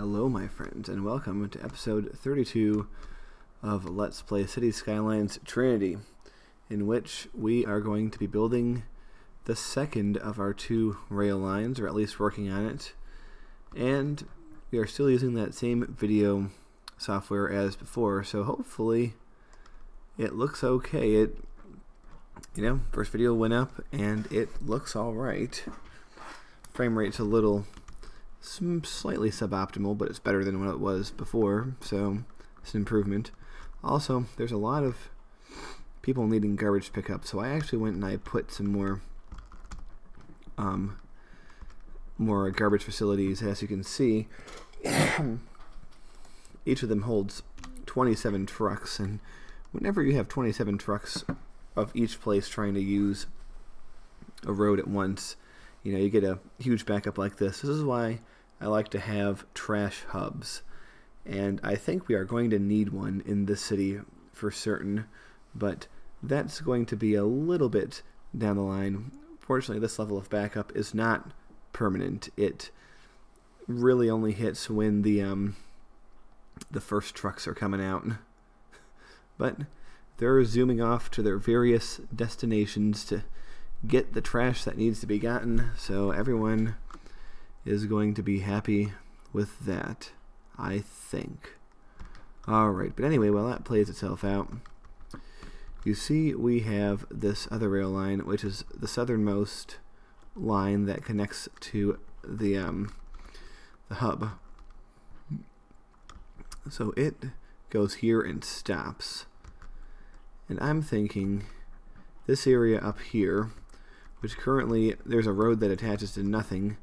Hello my friends, and welcome to episode 32 of Let's Play Cities Skylines Trinity, in which we are going to be building the second of our two rail lines, or at least working on it, and we are still using that same video software as before, so hopefully it looks okay. First video went up and it looks alright. Frame rate's a little slightly suboptimal, but it's better than what it was before, so it's an improvement. Also, there's a lot of people needing garbage pickup, so I actually went and I put some more garbage facilities. As you can see, each of them holds 27 trucks, and whenever you have 27 trucks of each place trying to use a road at once, you get a huge backup like this. This is why I like to have trash hubs, and I think we are going to need one in this city for certain, but that's going to be a little bit down the line. Fortunately, this level of backup is not permanent. It really only hits when the first trucks are coming out, but they're zooming off to their various destinations to get the trash that needs to be gotten, so everyone is going to be happy with that, I think. Alright, but anyway, while that plays itself out, you see we have this other rail line, which is the southernmost line that connects to the hub. So it goes here and stops. And I'm thinking this area up here, which currently there's a road that attaches to nothing,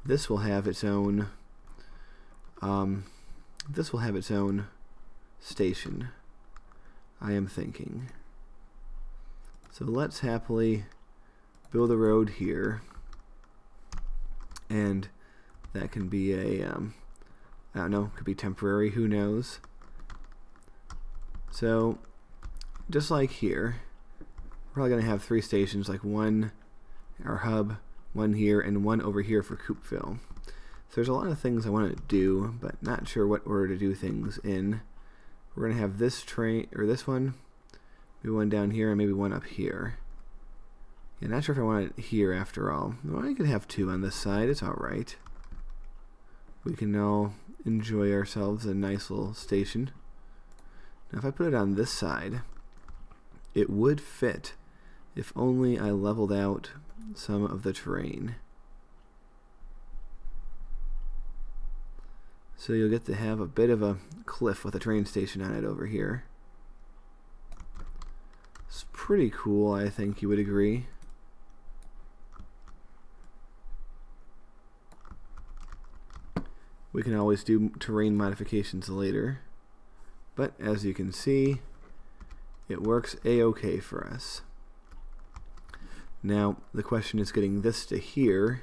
this will have its own station, I am thinking. So let's happily build a road here, and that can be a I don't know, could be temporary, who knows. So just like here, we're probably going to have 3 stations, like one, our hub, one here, and one over here for Coopville. So there's a lot of things I want to do, but not sure what order to do things in. We're going to have this train, or this one, maybe one down here, and maybe one up here. Yeah, not sure if I want it here after all. Well, I could have 2 on this side, it's alright. We can all enjoy ourselves a nice little station. Now if I put it on this side, it would fit if only I leveled out some of the terrain. So you'll get to have a bit of a cliff with a train station on it over here. It's pretty cool, I think you would agree. We can always do terrain modifications later, but as you can see, it works a-okay for us. Now the question is getting this to here,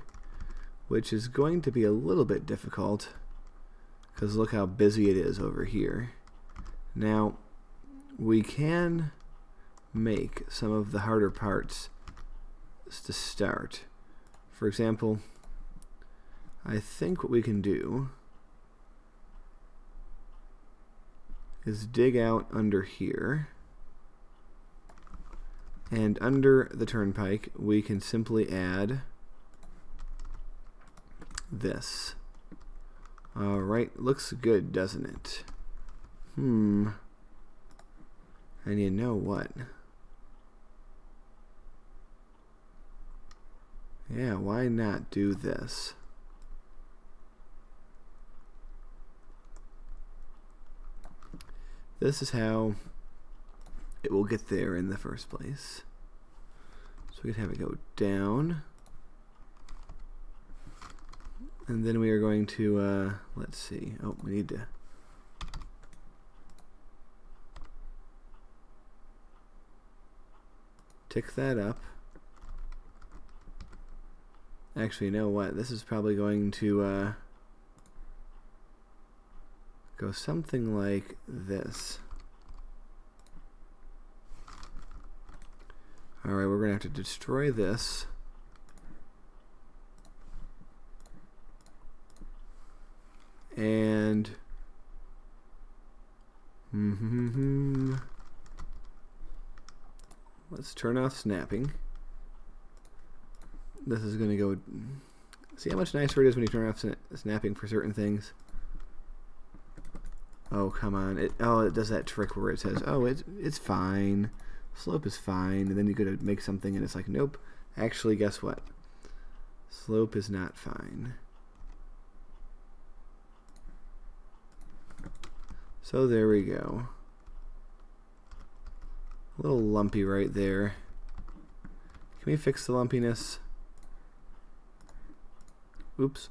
which is going to be a little bit difficult because look how busy it is over here. Now we can make some of the harder parts to start. For example, I think what we can do is dig out under here, and under the turnpike we can simply add this. Alright, looks good, doesn't it? And you know what? Yeah, why not do this? This is how it will get there in the first place. So we can have it go down, and then we are going to let's see, oh, we need to tick that up. Actually, you know what, this is probably going to go something like this. Alright, we're going to have to destroy this. And Let's turn off snapping. This is going to go... See how much nicer it is when you turn off snapping for certain things? Oh, come on. It does that trick where it says, oh, it's fine. Slope is fine. And then you go to make something and it's like, nope. Actually, guess what? Slope is not fine. So there we go. A little lumpy right there. Can we fix the lumpiness? Oops.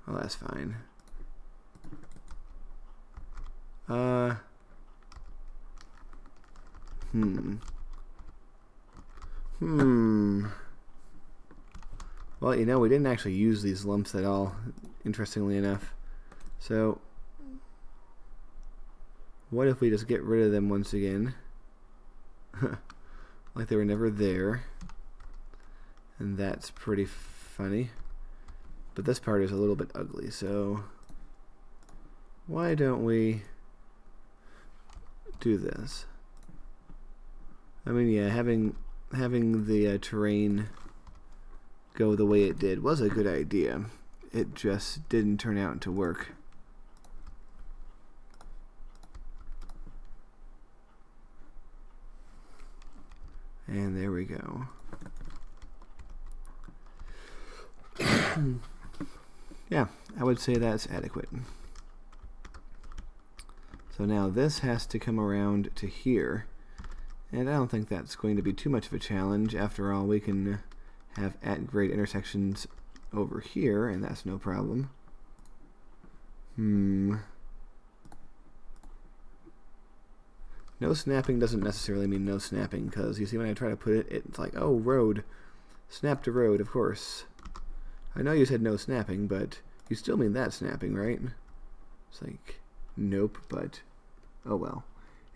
Oh, that's fine. Well, you know, we didn't actually use these lumps at all, interestingly enough. So, what if we just get rid of them once again? Like they were never there. And that's pretty funny. But this part is a little bit ugly, so why don't we do this? I mean, yeah, having the terrain go the way it did was a good idea. It just didn't turn out to work. And there we go. Yeah, I would say that's adequate. So now this has to come around to here. And I don't think that's going to be too much of a challenge. After all, we can have at-grade intersections over here, and that's no problem. No snapping doesn't necessarily mean no snapping, because you see when I try to put it, it's like, oh, road. Snap to road, of course. I know you said no snapping, but you still mean that snapping, right? It's like, nope, but oh well.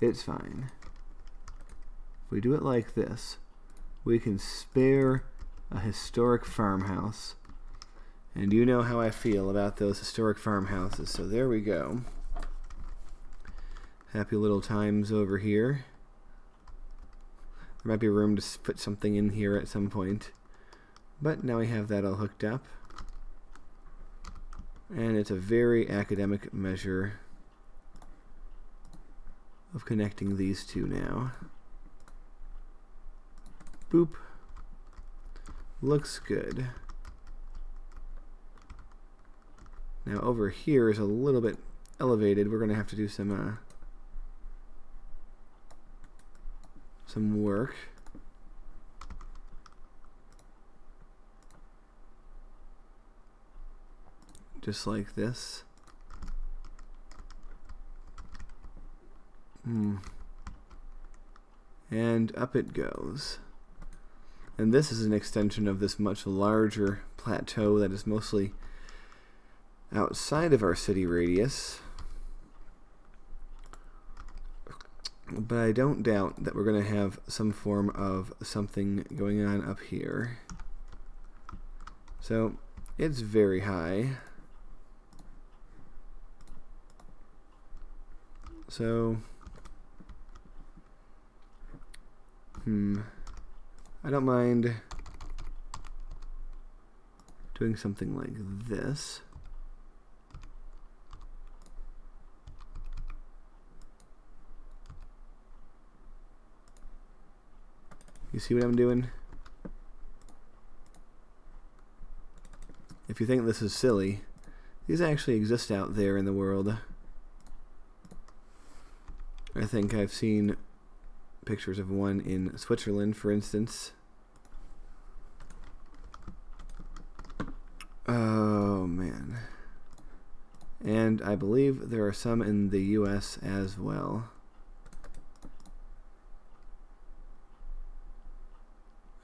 It's fine. If we do it like this, we can spare a historic farmhouse. And you know how I feel about those historic farmhouses, so there we go. Happy little times over here. There might be room to put something in here at some point. But now we have that all hooked up. And it's a very academic measure of connecting these two now. Boop. Looks good. Now over here is a little bit elevated. We're going to have to do some work. Just like this. And up it goes. And this is an extension of this much larger plateau that is mostly outside of our city radius. But I don't doubt that we're going to have some form of something going on up here. So it's very high. So I don't mind doing something like this. You see what I'm doing? If you think this is silly, these actually exist out there in the world. I think I've seen pictures of one in Switzerland, for instance. Oh, man. And I believe there are some in the US as well.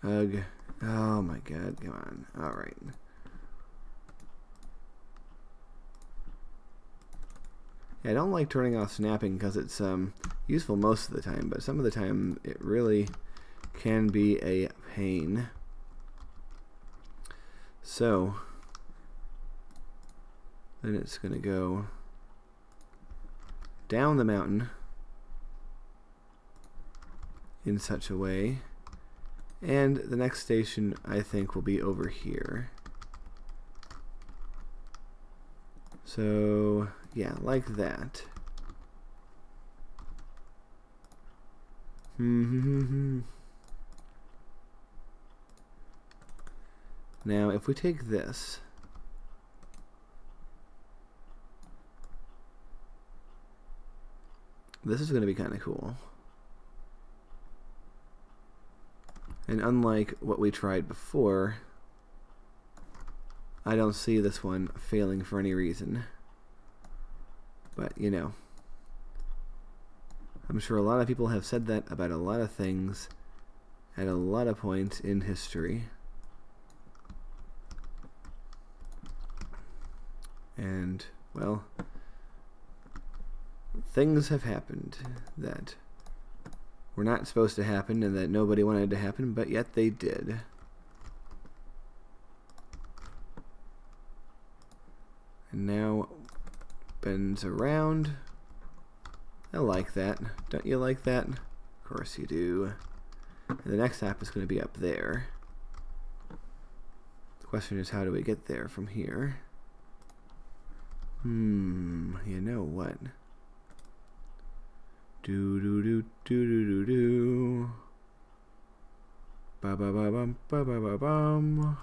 Ugh. Oh my god, come on. Alright. Yeah, I don't like turning off snapping because it's useful most of the time, but some of the time it really can be a pain. So, then it's going to go down the mountain in such a way. And the next station, I think, will be over here. So, yeah, like that. Now, if we take this, this is going to be kind of cool. And unlike what we tried before, I don't see this one failing for any reason. But, you know, I'm sure a lot of people have said that about a lot of things at a lot of points in history. And, well, things have happened that were not supposed to happen and that nobody wanted to happen, but yet they did. And now bends around. I like that. Don't you like that? Of course you do. And the next stop is going to be up there. The question is, how do we get there from here? You know what? Do do do do do do do. Ba ba ba bum ba ba ba bum.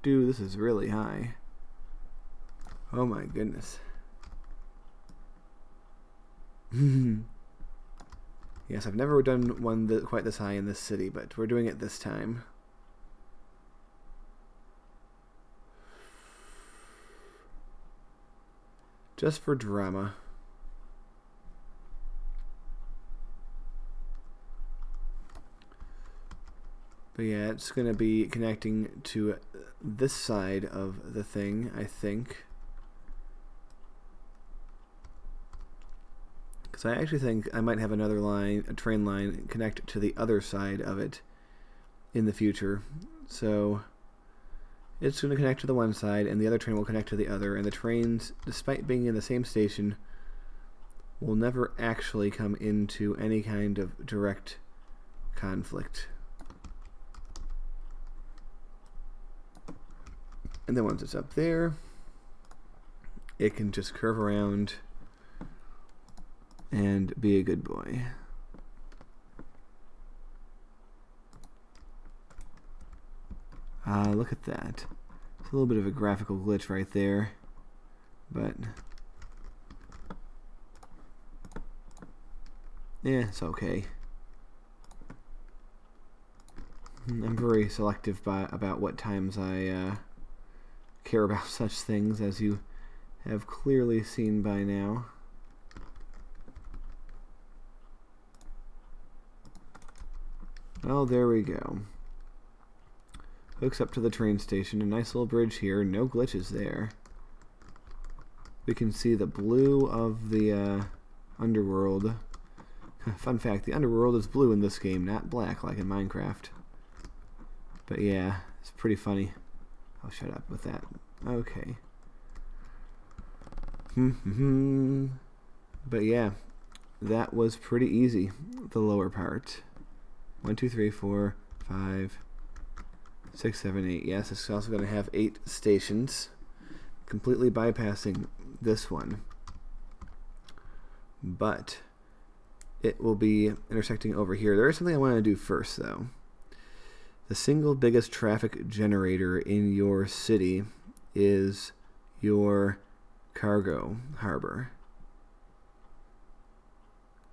This is really high. Oh my goodness. Yes, I've never done one quite this high in this city, but we're doing it this time. Just for drama. But yeah, it's going to be connecting to this side of the thing, I think. Because I actually think I might have another line, a train line, connect to the other side of it in the future. So it's going to connect to the one side, and the other train will connect to the other. And the trains, despite being in the same station, will never actually come into any kind of direct conflict. And then once it's up there, it can just curve around and be a good boy. Look at that. It's a little bit of a graphical glitch right there, but yeah, it's okay. I'm very selective about what times I care about such things, as you have clearly seen by now. Well, there we go. Hooks up to the train station. A nice little bridge here. No glitches there. We can see the blue of the underworld. Fun fact, the underworld is blue in this game, not black like in Minecraft. But yeah, it's pretty funny. I'll shut up with that. Okay. But yeah, that was pretty easy, the lower part. 1, 2, 3, 4, 5, 6, 7, 8. Yes, it's also going to have 8 stations, completely bypassing this one. But it will be intersecting over here. There is something I want to do first, though. The single biggest traffic generator in your city is your cargo harbor.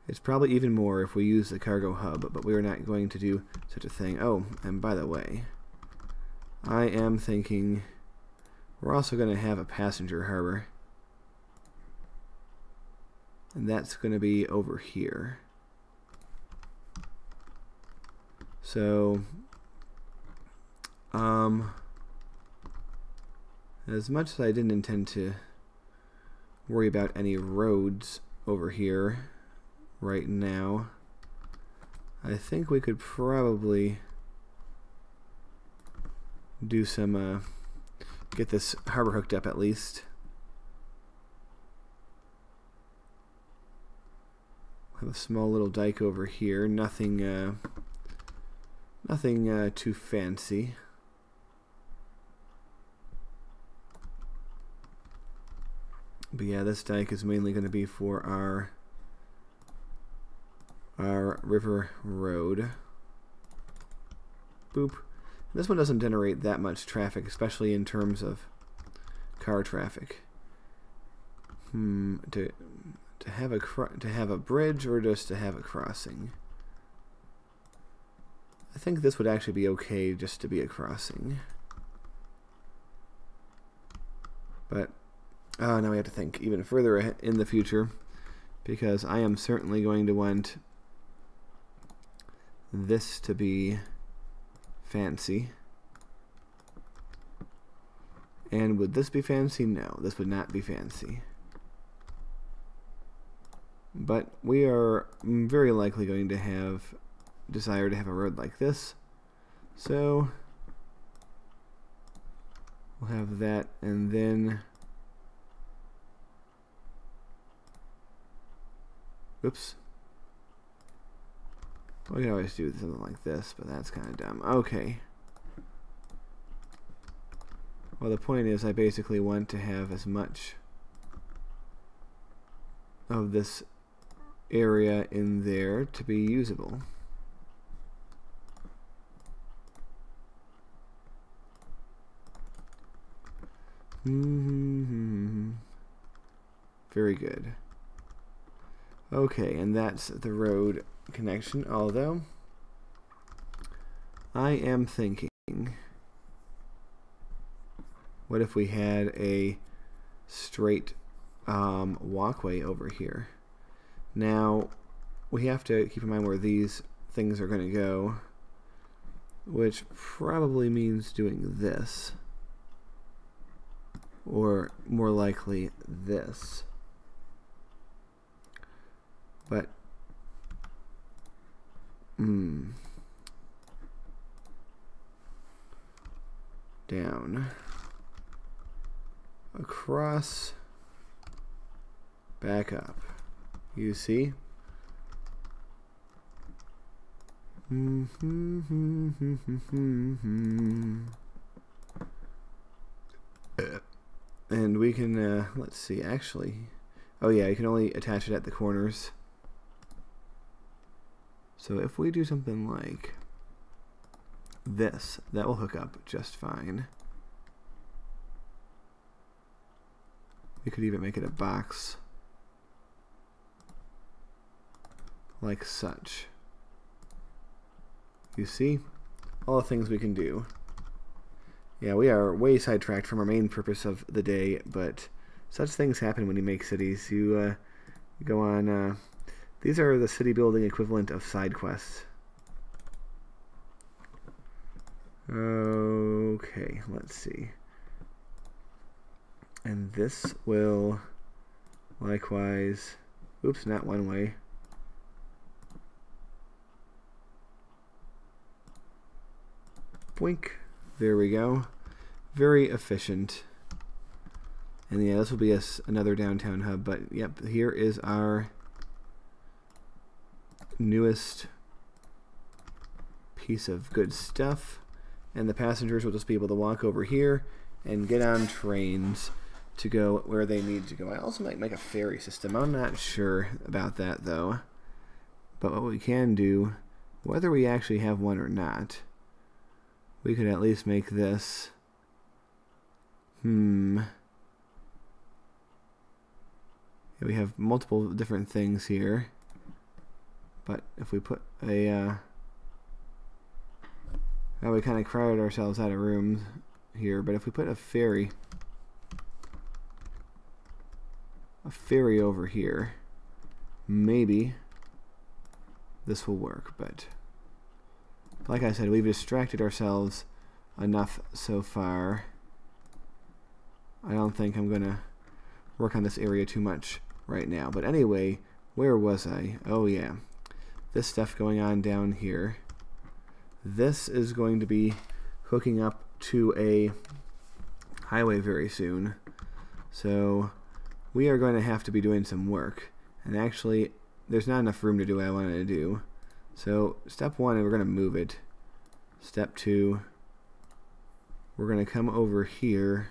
It's probably even more if we use the cargo hub, but we are not going to do such a thing. Oh, and by the way, I am thinking we're also going to have a passenger harbor. And that's going to be over here. So, as much as I didn't intend to worry about any roads over here right now, I think we could probably do some, get this harbor hooked up at least. Have a small little dike over here. Nothing, nothing too fancy. But yeah, this dike is mainly going to be for our river road. Boop. This one doesn't generate that much traffic, especially in terms of car traffic. To have a bridge or just to have a crossing? I think this would actually be okay just to be a crossing. But now we have to think even further in the future, because I am certainly going to want this to be fancy. And would this be fancy? No, this would not be fancy. But we are very likely going to desire to have a road like this. So we'll have that, and then oops. We can always do something like this, but that's kind of dumb. Okay. Well, the point is I basically want to have as much of this area in there to be usable. Very good. Okay, and that's the road connection, although I am thinking, what if we had a straight walkway over here? Now, we have to keep in mind where these things are going to go, which probably means doing this, or more likely this. But down, across, back up. You see? And we can, let's see, actually, oh yeah, you can only attach it at the corners. So if we do something like this, that will hook up just fine. We could even make it a box like such. You see? All the things we can do. Yeah, we are way sidetracked from our main purpose of the day, but such things happen when you make cities. You go on... these are the city building equivalent of side quests. Okay, let's see. And this will likewise... Oops, not one way. Boink. There we go. Very efficient. And yeah, this will be another downtown hub, but yep, here is our newest piece of good stuff. And the passengers will just be able to walk over here and get on trains to go where they need to go. I also might make a ferry system. I'm not sure about that though. But what we can do, whether we actually have one or not, we could at least make this. Yeah, we have multiple different things here. But if we put a... now we kind of crowded ourselves out of rooms here, but if we put a ferry over here, maybe this will work. But like I said, we've distracted ourselves enough so far. I don't think I'm gonna work on this area too much right now. But anyway, where was I? Oh yeah, this stuff going on down here. This is going to be hooking up to a highway very soon. So we are going to have to be doing some work. And actually, there's not enough room to do what I wanted to do. So step 1, we're going to move it. Step 2, we're going to come over here.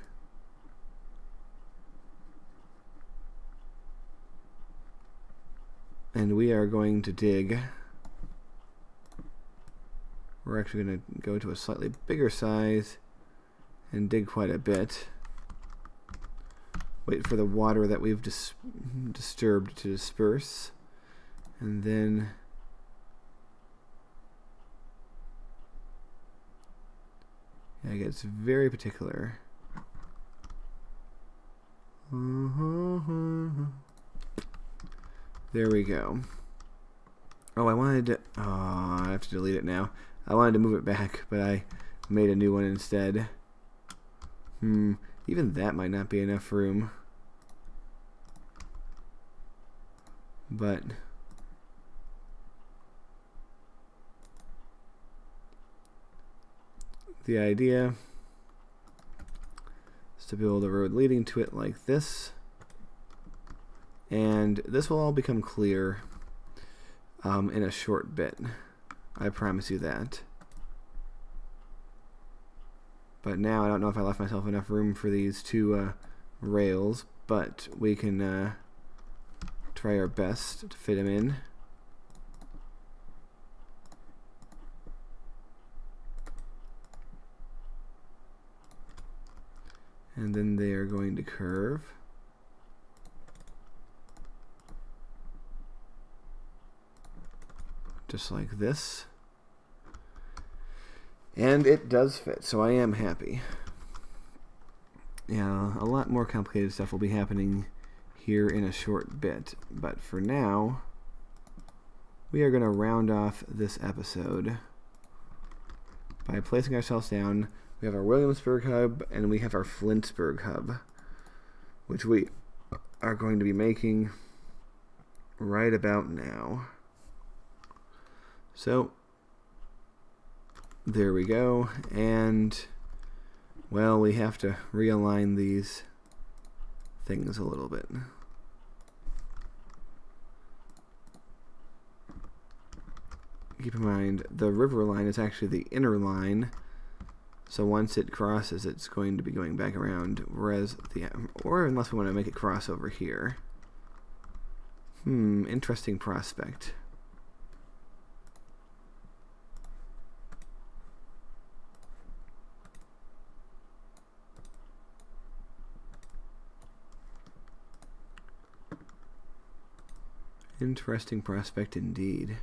And we are going to dig. We're actually going to go to a slightly bigger size and dig quite a bit. Wait for the water that we've disturbed to disperse. And then it gets very particular. There we go. Oh, I wanted to... Oh, I have to delete it now. I wanted to move it back, but I made a new one instead. Even that might not be enough room. But... the idea is to build a road leading to it like this. And this will all become clear in a short bit. I promise you that. But now I don't know if I left myself enough room for these two rails, but we can try our best to fit them in. And then they are going to curve. Just like this. And it does fit, so I am happy. Yeah, a lot more complicated stuff will be happening here in a short bit. But for now, we are going to round off this episode by placing ourselves down. We have our Williamsburg hub, and we have our Flintsburg hub, which we are going to be making right about now. So, there we go, and, well, we have to realign these things a little bit. Keep in mind, the river line is actually the inner line, so once it crosses, it's going to be going back around, whereas or unless we want to make it cross over here. Interesting prospect. Interesting prospect indeed.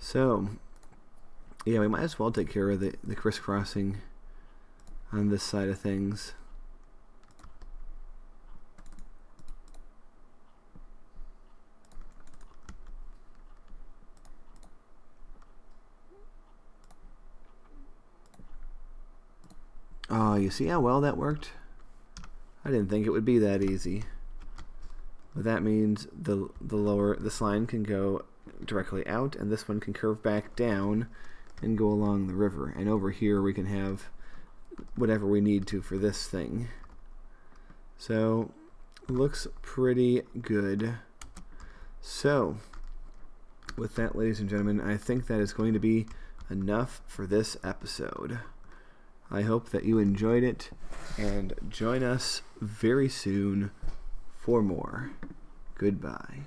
So, yeah, we might as well take care of the crisscrossing on this side of things. Oh, you see how well that worked? I didn't think it would be that easy. But that means this line can go directly out, and this one can curve back down and go along the river. And over here we can have whatever we need to for this thing. So, looks pretty good. So, with that, ladies and gentlemen, I think that is going to be enough for this episode. I hope that you enjoyed it, and join us very soon for more. Goodbye.